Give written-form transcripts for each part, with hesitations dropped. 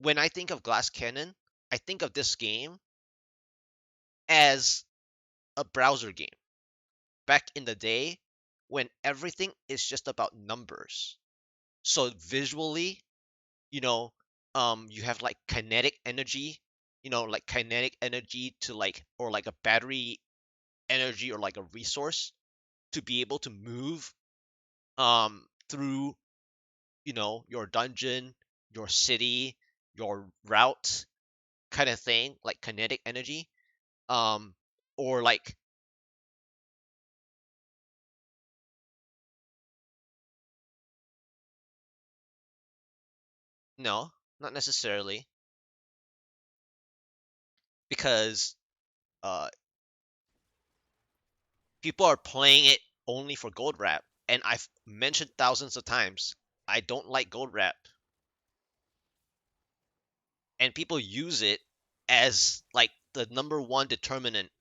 when I think of Glass Cannon, I think of this game as a browser game back in the day when everything is just about numbers. So visually, you know, you have like kinetic energy, like kinetic energy to like, or like a battery energy or like a resource to be able to move through, your dungeon, your city, your route kind of thing, like kinetic energy. Um, or like, no, not necessarily, because uh people are playing it only for gold wrap, and I've mentioned thousands of times I don't like gold wrap, and people use it as like the number one determinant.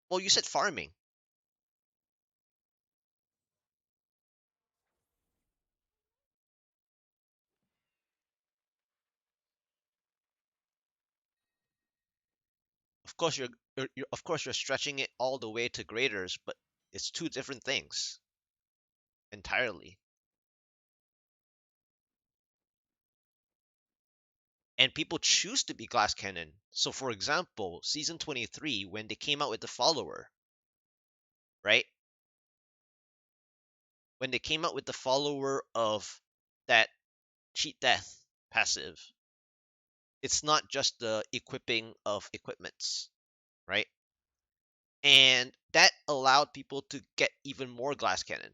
Well, you said farming. Of course of course you're stretching it all the way to graders, but it's two different things entirely. And people choose to be glass cannon. So for example, season 23, when they came out with the follower, right? When they came out with the follower of that cheat death passive, it's not just the equipping of equipments, right? And that allowed people to get even more glass cannon.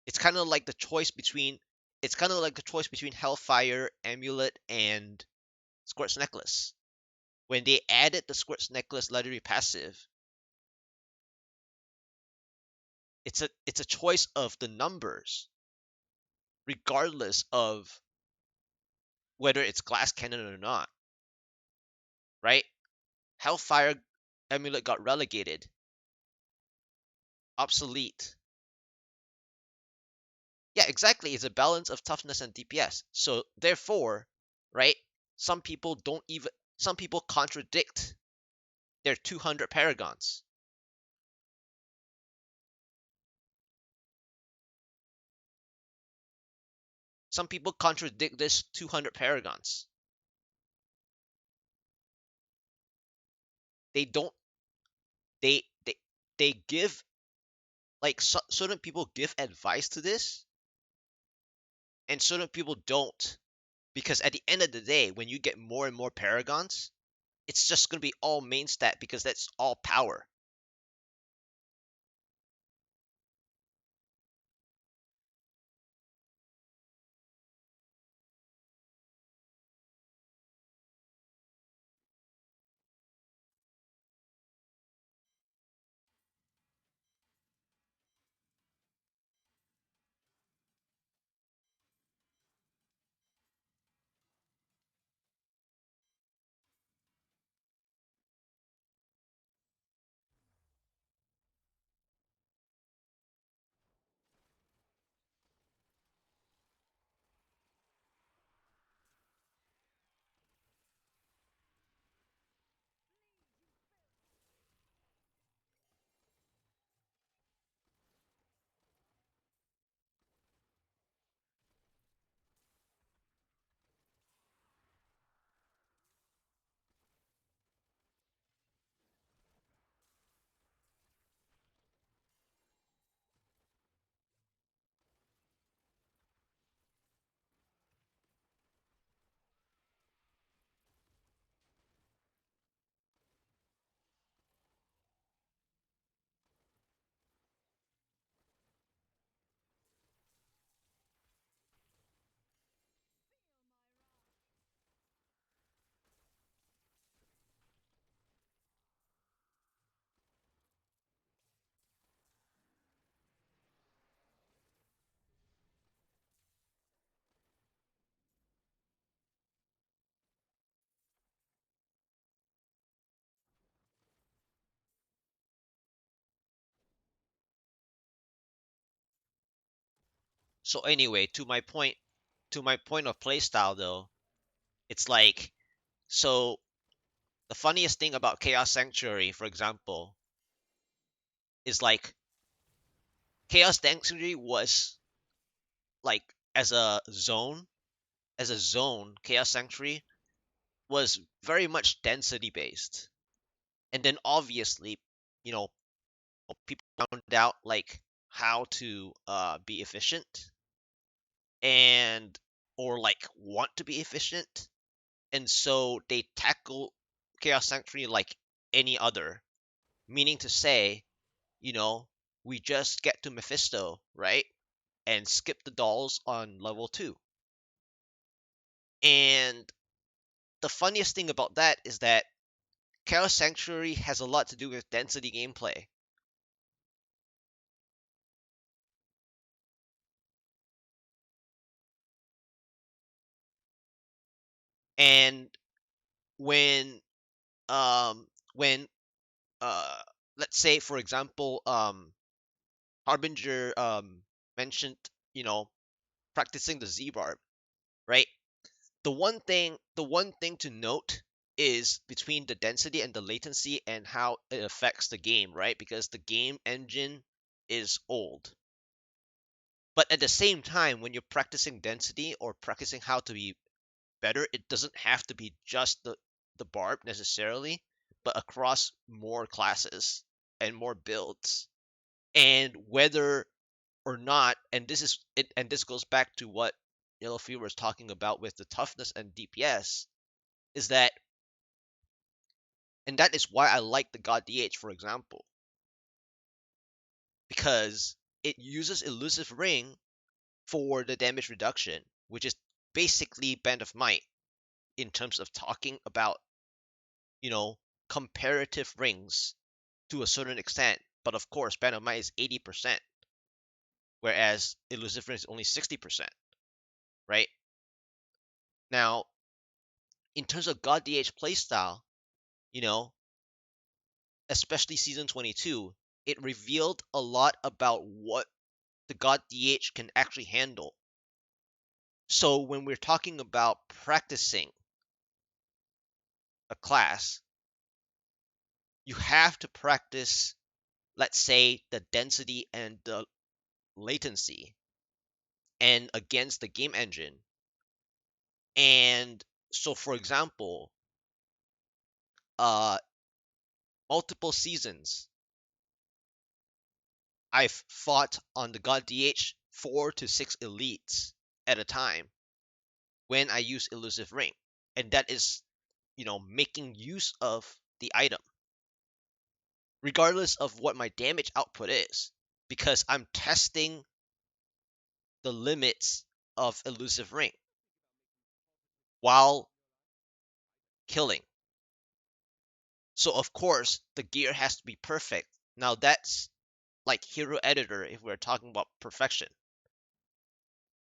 It's kind of like the choice between it's kind of like the choice between Hellfire, Amulet, and Squirt's Necklace. When they added the Squirt's Necklace legendary passive, it's a choice of the numbers, regardless of whether it's glass cannon or not, right? Hellfire Amulet got relegated, obsolete. Yeah, exactly. It's a balance of toughness and DPS. So therefore, right? Some people don't even some people contradict their 200 paragons. Some people contradict this 200 paragons. They don't they they they give like certain people give advice to this and certain people don't, because at the end of the day when you get more and more paragons, it's just going to be all main stat because that's all power. So anyway, to my point of playstyle though, it's like, so the funniest thing about Chaos Sanctuary, for example, is like Chaos Sanctuary was like as a zone, Chaos Sanctuary was very much density based. And then obviously, you know, people found out like how to be efficient and or like want to be efficient, and so they tackle Chaos Sanctuary like any other, meaning to say, you know, we just get to Mephisto, right? And skip the dolls on level 2. And the funniest thing about that is that Chaos Sanctuary has a lot to do with density gameplay. And when um when uh let's say for example Harbinger mentioned, you know, practicing the Z bar, right? The one thing to note is between the density and the latency and how it affects the game, right? Because the game engine is old. But at the same time, when you're practicing density or practicing how to be better, it doesn't have to be just the barb necessarily, but across more classes and more builds. And whether or not, and this is it, and this goes back to what Yellow Fever was talking about with the toughness and DPS, is that, and that is why I like the God DH, for example, because it uses Elusive Ring for the damage reduction, which is basically Band of Might in terms of talking about, you know, comparative rings to a certain extent. But of course, Band of Might is 80%, whereas Elusive Ring is only 60%, right? Now, in terms of God DH playstyle, you know, especially season 22, it revealed a lot about what the God DH can actually handle. So when we're talking about practicing a class, you have to practice, let's say, the density and the latency and against the game engine. And so, for example, uh, multiple seasons, I've fought on the God DH 4 to 6 elites at a time when I use Elusive Ring. And that is, you know, making use of the item, regardless of what my damage output is, because I'm testing the limits of Elusive Ring while killing. So of course the gear has to be perfect. Now that's like hero editor if we're talking about perfection.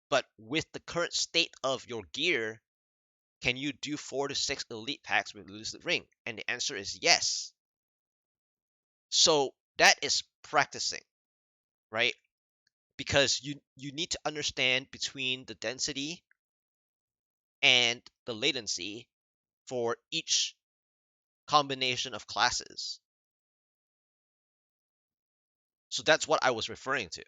But with the current state of your gear, can you do 4 to 6 elite packs with Elusive Ring? And the answer is yes. So that is practicing, right? Because you need to understand between the density and the latency for each combination of classes. So that's what I was referring to.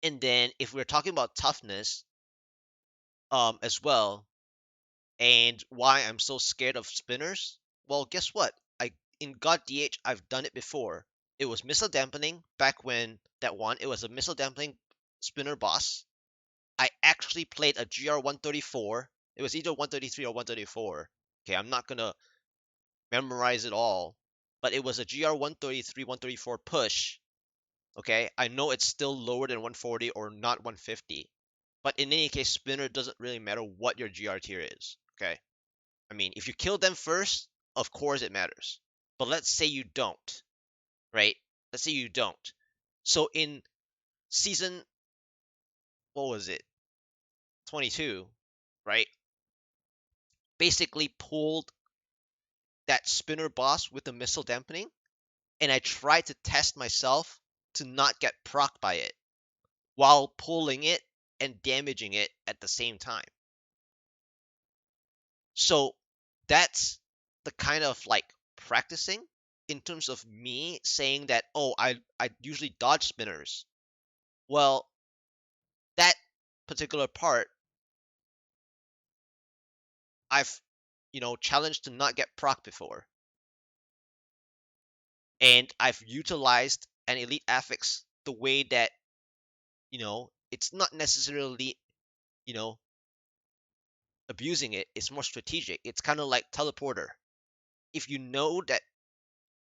And then if we're talking about toughness as well, and why I'm so scared of spinners, well, guess what? I in God DH I've done it before. It was missile dampening back when that one. It was a missile dampening spinner boss. I actually played a GR 134. It was either 133 or 134. Okay, I'm not gonna memorize it all, but it was a GR 133 134 push. Okay, I know it's still lower than 140 or not 150, but in any case, spinner doesn't really matter what your GR tier is. Okay, I mean, if you kill them first, of course it matters. But let's say you don't, right? Let's say you don't. So in season, what was it? 22, right? Basically pulled that spinner boss with the missile dampening, and I tried to test myself to not get procced by it while pulling it and damaging it at the same time. So that's the kind of like practicing in terms of me saying that, oh, I usually dodge spinners. Well, that particular part, I've challenged to not get proc before, and I've utilized an elite affix the way that it's not necessarily you know abusing it. It's more strategic. It's kind of like teleporter. If you know that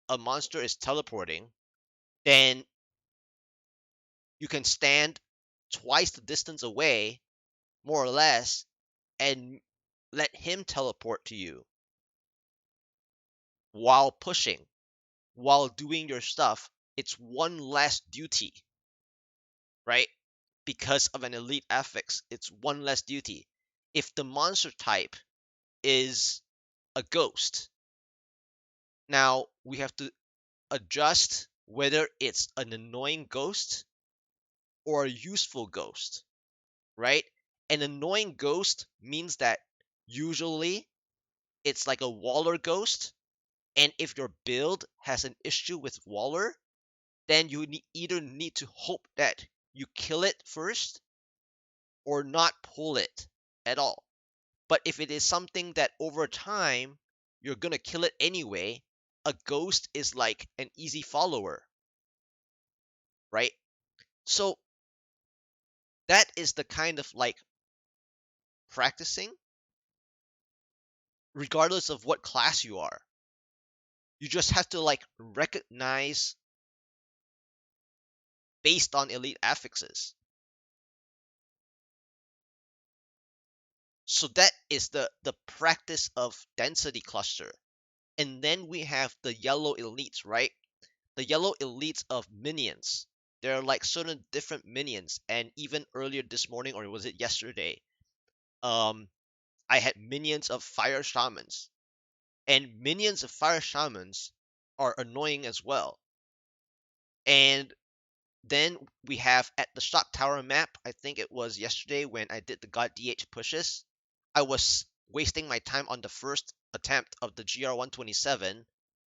a monster is teleporting, then you can stand twice the distance away, more or less, and let him teleport to you while pushing, while doing your stuff. It's one less duty, right? Because of an elite affix, it's one less duty. If the monster type is a ghost, now we have to adjust whether it's an annoying ghost or a useful ghost, right? An annoying ghost means that usually it's like a Waller ghost, and if your build has an issue with Waller, then you either need to hope that you kill it first or not pull it at all. But if it is something that over time you're gonna kill it anyway, a ghost is like an easy follower, right? So that is the kind of like practicing, regardless of what class you are. You just have to like recognize based on elite affixes. So that is the practice of density cluster. And then we have the yellow elites, right? The yellow elites of minions. There are like certain different minions, and even earlier this morning, or was it yesterday? Um, I had minions of fire shamans, and minions of fire shamans are annoying as well. And then we have at the shock tower map, I think it was yesterday when I did the god DH pushes, I was wasting my time on the first attempt of the GR127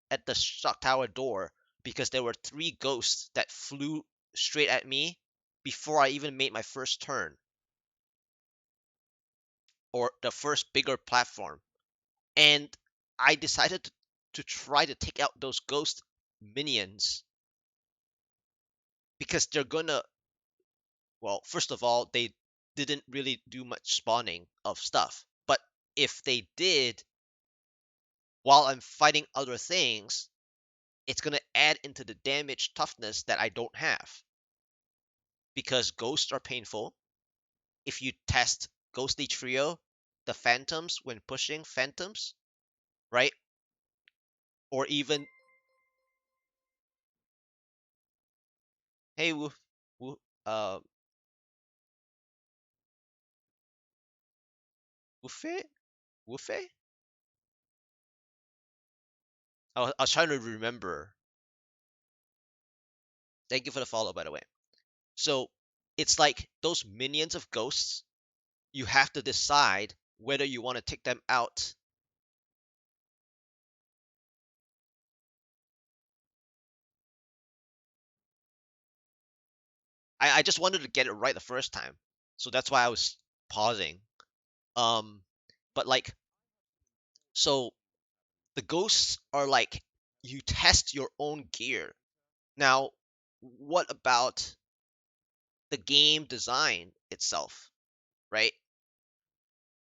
at the shock tower door because there were three ghosts that flew straight at me before I even made my first turn or the first bigger platform. And I decided to try to take out those ghost minions because they're gonna, well, first of all, they didn't really do much spawning of stuff. But if they did while I'm fighting other things, it's going to add into the damage toughness that I don't have. Because ghosts are painful. If you test Ghostly Trio, the phantoms when pushing phantoms, right? Or even, hey, woof, woof, uh, woofe? Woofe? I was trying to remember. Thank you for the follow, by the way. So it's like those minions of ghosts, you have to decide whether you want to take them out. I just wanted to get it right the first time, so that's why I was pausing. Um, but like, so the ghosts are like you test your own gear. Now, what about the game design itself, right?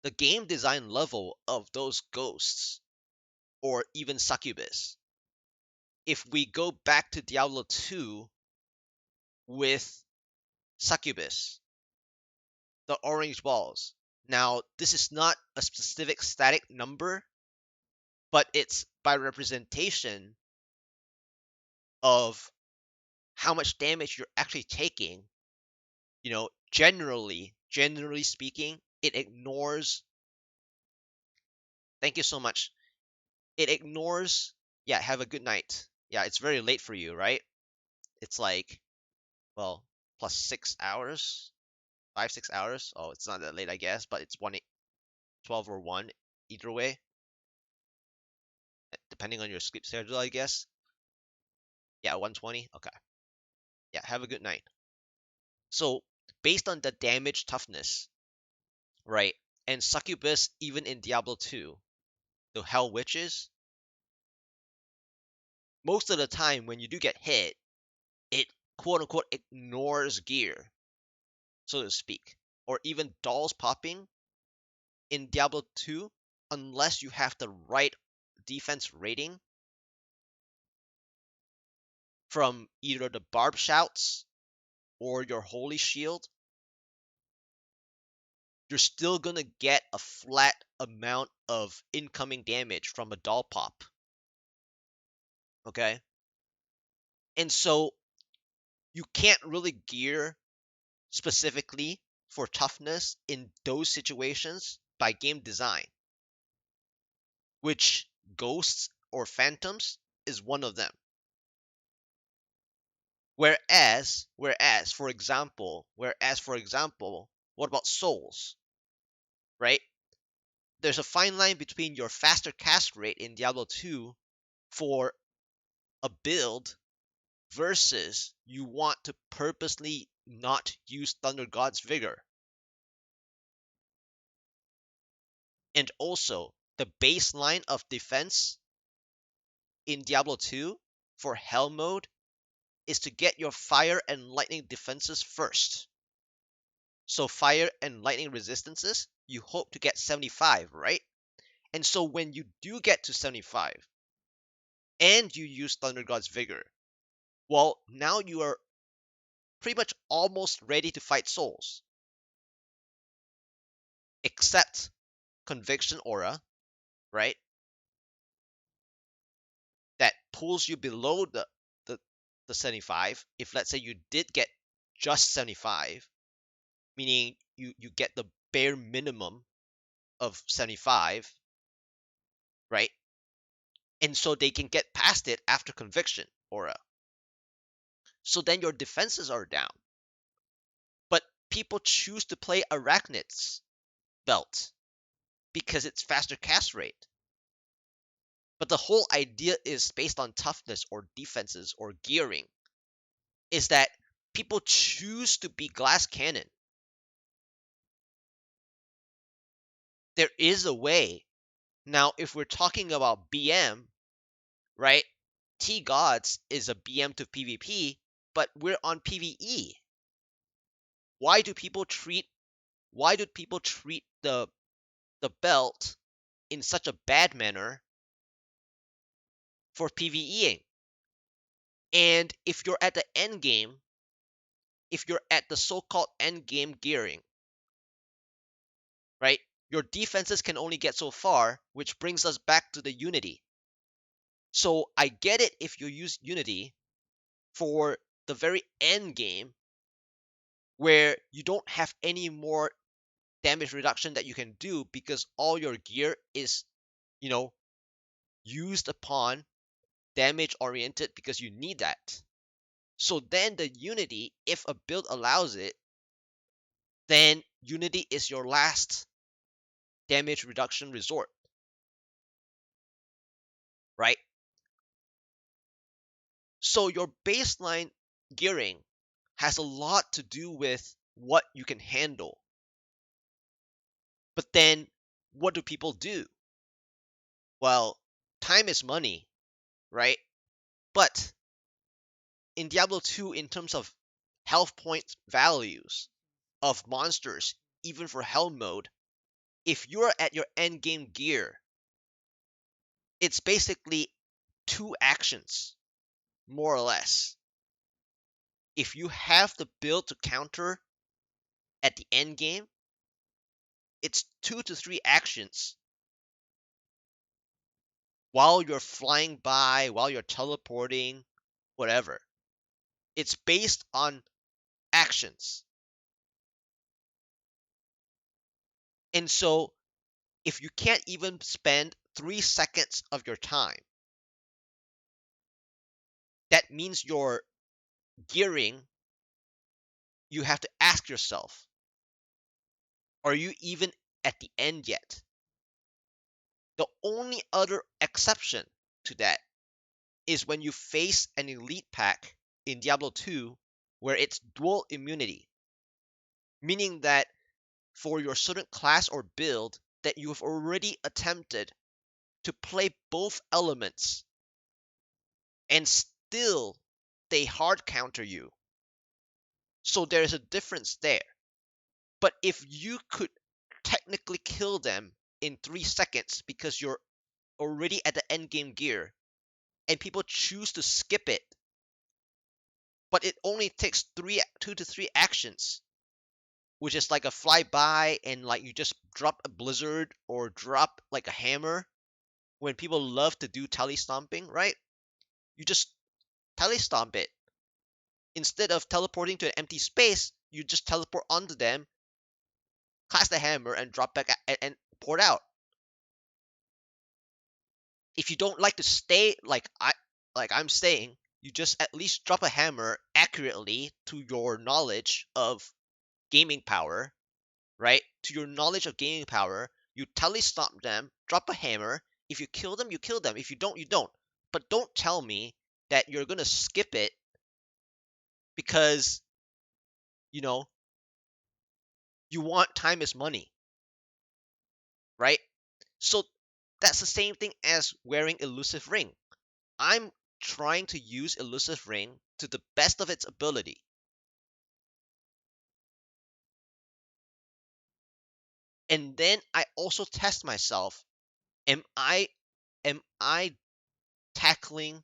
The game design level of those ghosts, or even succubus. If we go back to Diablo 2 with succubus, the orange balls. Now, this is not a specific static number, but it's by representation of how much damage you're actually taking. Generally speaking, it ignores. Thank you so much. It ignores. Yeah, have a good night. Yeah, it's very late for you, right? It's like, well, plus 6 hours, 5 6 hours. Oh, it's not that late, I guess, but it's 12 or 1 either way, depending on your sleep schedule, I guess. Yeah, 1:20. Okay. Yeah, have a good night. So, based on the damage toughness, right? And Succubus, even in Diablo 2, the Hell Witches, most of the time when you do get hit, it quote unquote ignores gear, so to speak. Or even dolls popping in Diablo 2, unless you have the right defense rating from either the barb shouts or your holy shield, you're still gonna get a flat amount of incoming damage from a doll pop. Okay? And so you can't really gear specifically for toughness in those situations by game design, which ghosts or phantoms is one of them. Whereas, for example, what about souls, right? There's a fine line between your faster cast rate in Diablo 2 for a build versus you want to purposely not use Thunder God's Vigor. And also, the baseline of defense in Diablo 2 for Hell mode is to get your fire and lightning defenses first. So fire and lightning resistances, you hope to get 75, right? And so when you do get to 75 and you use Thunder God's Vigor, well, now you are pretty much almost ready to fight souls. Except Conviction Aura, right? That pulls you below the, the 75. If let's say you did get just 75, meaning you get the bare minimum of 75, right? And so they can get past it after Conviction Aura. So then your defenses are down. But people choose to play Arachnid's belt because it's faster cast rate. But the whole idea is based on toughness or defenses or gearing, is that people choose to be glass cannon. There is a way. Now, if we're talking about BM, right? T Gods is a BM to PvP, but we're on PvE. Why do people treat the belt in such a bad manner for PvEing? And if you're at the end game, if you're at the so-called end game gearing, right? Your defenses can only get so far, which brings us back to the Unity. So I get it if you use Unity for the very end game where you don't have any more damage reduction that you can do because all your gear is, you know, used upon damage oriented because you need that. So then the Unity, if a build allows it, then Unity is your last damage reduction resort, right? So your baseline gearing has a lot to do with what you can handle. But then what do people do? Well, time is money, right? But in Diablo 2, in terms of health point values of monsters, even for hell mode, if you're at your end game gear, it's basically 2 actions, more or less. If you have the build to counter at the end game, it's 2 to 3 actions while you're flying by, while you're teleporting, whatever. It's based on actions. And so if you can't even spend 3 seconds of your time, that means your gearing, you have to ask yourself, are you even at the end yet? The only other exception to that is when you face an elite pack in Diablo 2 where it's dual immunity, meaning that for your certain class or build that you have already attempted to play both elements and still they hard counter you. So there's a difference there. But if you could technically kill them in 3 seconds because you're already at the end game gear and people choose to skip it, but it only takes 2 to 3 actions, which is like a flyby and like you just drop a blizzard or drop like a hammer. When people love to do tele stomping, right? You just tele stomp it. Instead of teleporting to an empty space, you just teleport onto them, cast the hammer, and drop back and port out. If you don't like to stay like I'm saying, you just at least drop a hammer accurately to your knowledge of gaming power, right? To your knowledge of gaming power, you telestomp them, drop a hammer. If you kill them, you kill them. If you don't, you don't. But don't tell me that you're gonna skip it because you know you want time is money, right? So that's the same thing as wearing elusive ring. I'm trying to use elusive ring to the best of its ability. And then I also test myself. Am I tackling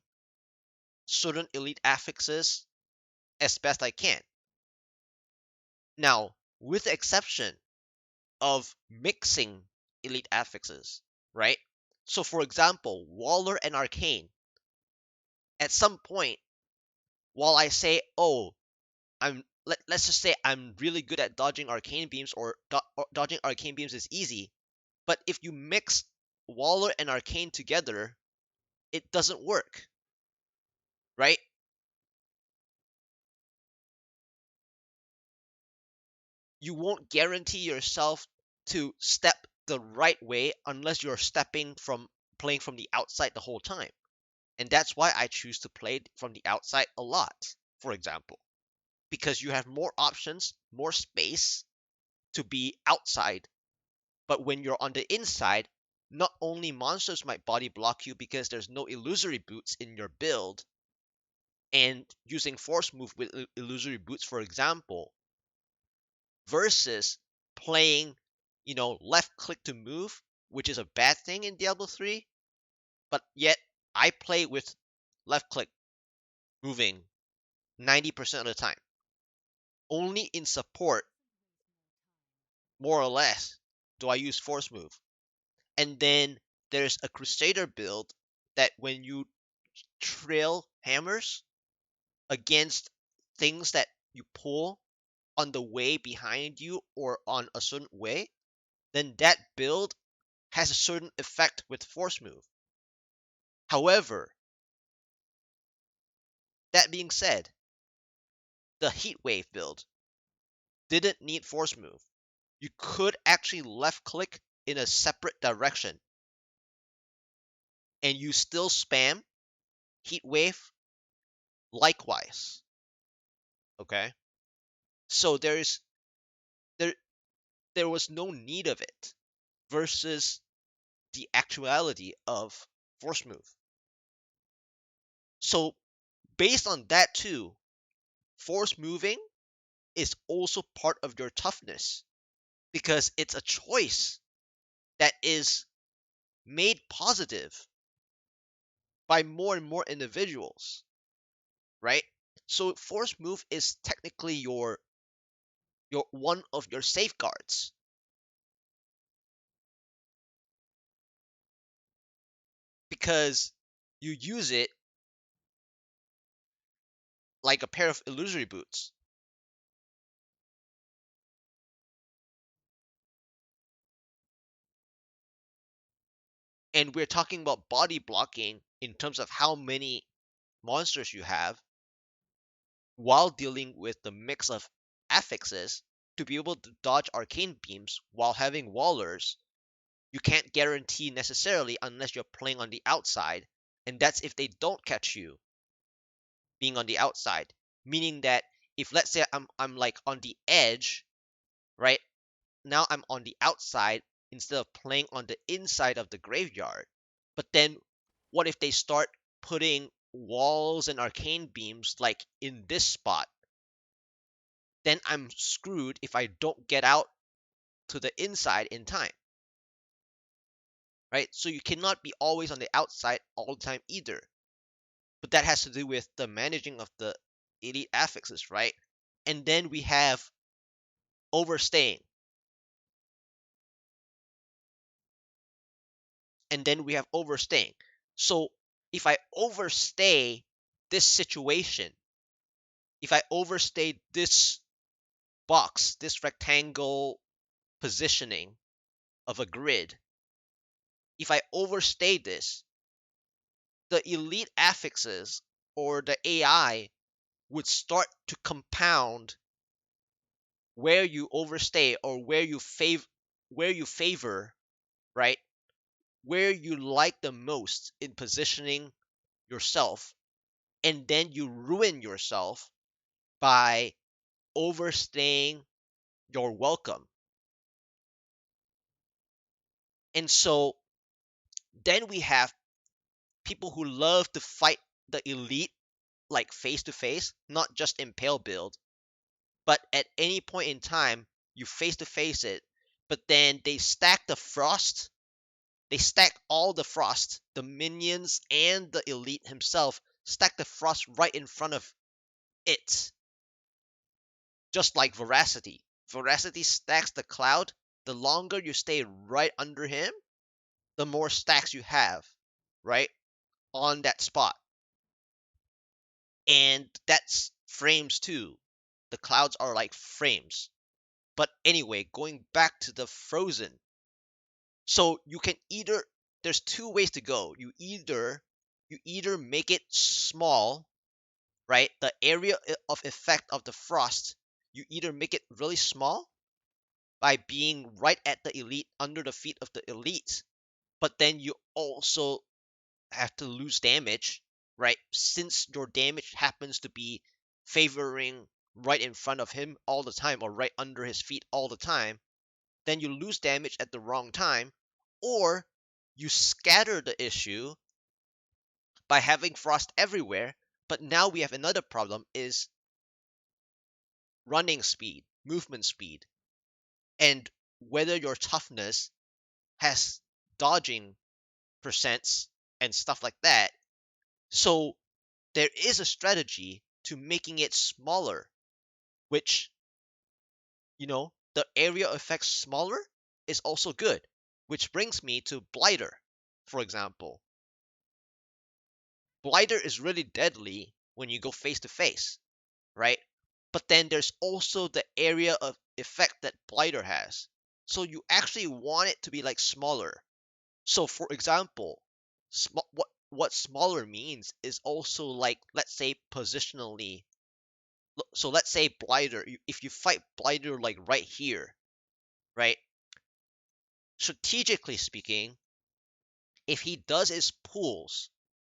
certain elite affixes as best I can? Now, with the exception of mixing elite affixes, right? So for example, Waller and Arcane, at some point, while I say, oh, let's just say I'm really good at dodging arcane beams or dodging arcane beams is easy, but if you mix Waller and Arcane together, it doesn't work, right? You won't guarantee yourself to step the right way unless you're stepping from playing from the outside the whole time. And that's why I choose to play from the outside a lot, for example, because you have more options, more space to be outside. But when you're on the inside, not only monsters might body block you because there's no illusory boots in your build, and using force move with illusory boots, for example, versus playing, left click to move, which is a bad thing in Diablo 3, but yet I play with left click moving 90% of the time. Only in support, more or less, do I use force move. And then there's a Crusader build that when you trail hammers against things that you pull on the way behind you or on a certain way, then that build has a certain effect with force move. However, that being said, the heat wave build didn't need force move. You could actually left click in a separate direction and you still spam heat wave likewise. Okay? So there there was no need of it versus the actuality of force move. So based on that too, force moving is also part of your toughness because it's a choice that is made positive by more and more individuals, right? So force move is technically your one of your safeguards. because you use it like a pair of illusory boots. And we're talking about body blocking in terms of how many monsters you have while dealing with the mix of affixes to be able to dodge arcane beams while having wallers. You can't guarantee necessarily unless you're playing on the outside, and that's if they don't catch you being on the outside. Meaning that if, let's say, I'm like on the edge, right? Now I'm on the outside instead of playing on the inside of the graveyard. But then what if they start putting walls and arcane beams like in this spot? Then I'm screwed if I don't get out to the inside in time, right? So you cannot be always on the outside all the time either. But that has to do with the managing of the elite affixes, right? And then we have overstaying. And then we have overstaying. So if I overstay this situation, if I overstay this box, this rectangle positioning of a grid, if I overstay this, the elite affixes or the AI would start to compound where you overstay or where you favor, right? Where you like the most in positioning yourself, and then you ruin yourself by overstaying your welcome. And so then we have people who love to fight the elite like face to face, not just impale build, but at any point in time you face to face it. But then they stack the frost. They stack all the frost, the minions and the elite himself stack the frost right in front of it. Just like Veracity. Veracity stacks the cloud. The longer you stay right under him, the more stacks you have, right? On that spot. And that's frames too. The clouds are like frames. But anyway, going back to the frozen. So you can either there's two ways to go. You either make it small, right? The area of effect of the frost, you either make it really small by being right at the elite under the feet of the elite, but then you also have to lose damage, right? Since your damage happens to be favoring right in front of him all the time or right under his feet all the time, then you lose damage at the wrong time, or you scatter the issue by having frost everywhere. But now we have another problem is running speed, movement speed, and whether your toughness has dodging percents and stuff like that. So there is a strategy to making it smaller, which, the area effects smaller is also good, which brings me to Blighter, for example. Blighter is really deadly when you go face to face, right? But then there's also the area of effect that Blighter has. So you actually want it to be like smaller. So for example, what smaller means is also like, let's say, positionally. So let's say Blighter, if you fight Blighter like right here, right? Strategically speaking, if he does his pulls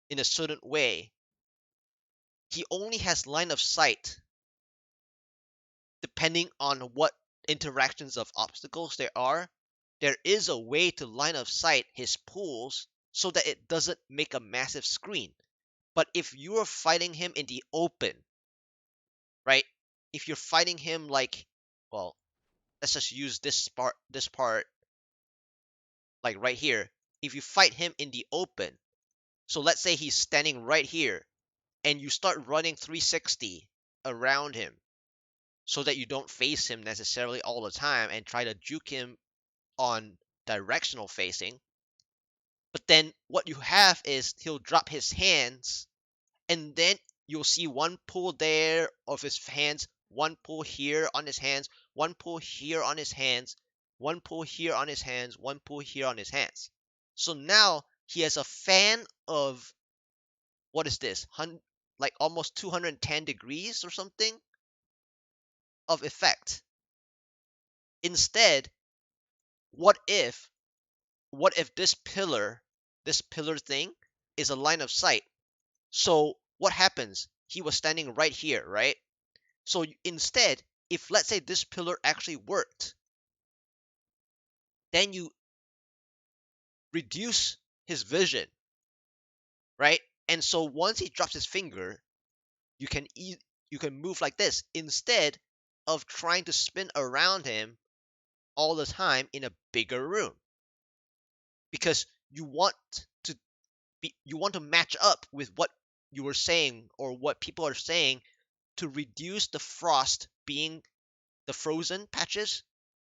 in a certain way, he only has line of sight depending on what interactions of obstacles there are. There is a way to line of sight his pulls so that it doesn't make a massive screen. But if you're fighting him in the open, right? If you're fighting him like, well, let's just use this part like right here. If you fight him in the open, so let's say he's standing right here and you start running 360 around him so that you don't face him necessarily all the time and try to juke him on directional facing. But then what you have is he'll drop his hands, and then you'll see one pull there of his hands, one pull here on his hands, one pull here on his hands, one pull here on his hands, one pull here on his hands. So now he has a fan of, what is this? Like almost 210 degrees or something of effect. Instead, what if this pillar thing is a line of sight? So what happens? He was standing right here, right? So instead, if let's say this pillar actually worked, then you reduce his vision, right? And so once he drops his finger, you can you can move like this instead of trying to spin around him all the time in a bigger room, because to you want to match up with what you were saying or what people are saying, to reduce the frost being the frozen patches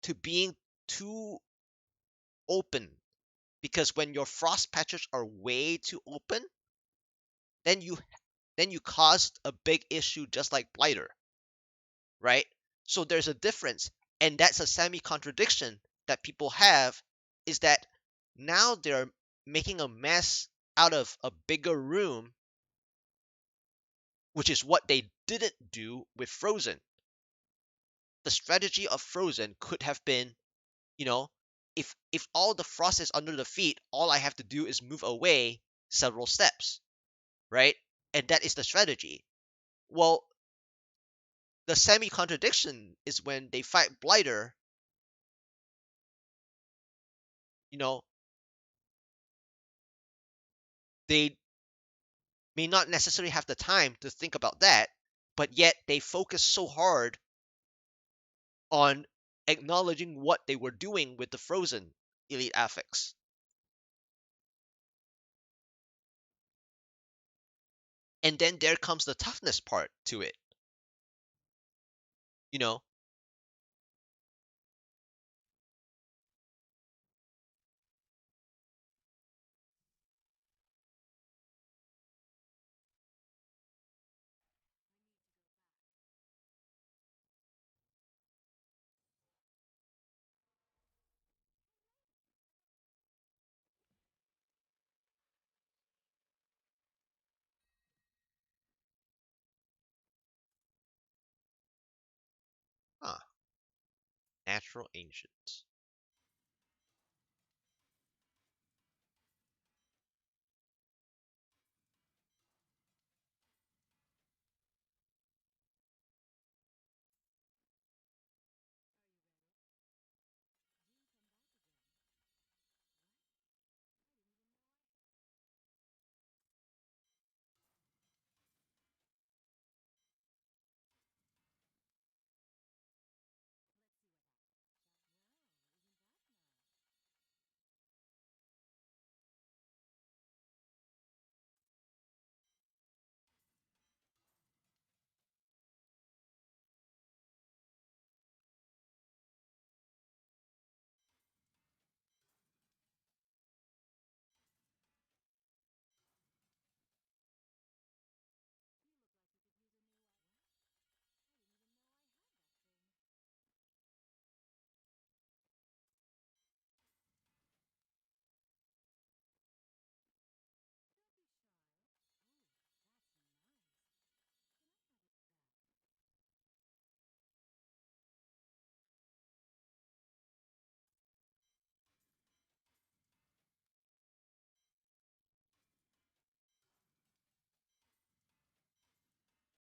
to being too open, because when your frost patches are way too open, then you caused a big issue just like blighter, right? So there's a difference, and that's a semi contradiction that people have, is that now they're making a mess out of a bigger room, which is what they didn't do with Frozen. The strategy of Frozen could have been, you know, if all the frost is under the feet, all I have to do is move away several steps, right? And that is the strategy. Well, the semi contradiction is when they fight Blighter, you know, they may not necessarily have the time to think about that, but yet they focus so hard on acknowledging what they were doing with the Frozen Elite Affix. And then there comes the toughness part to it, you know. Huh, natural ancient.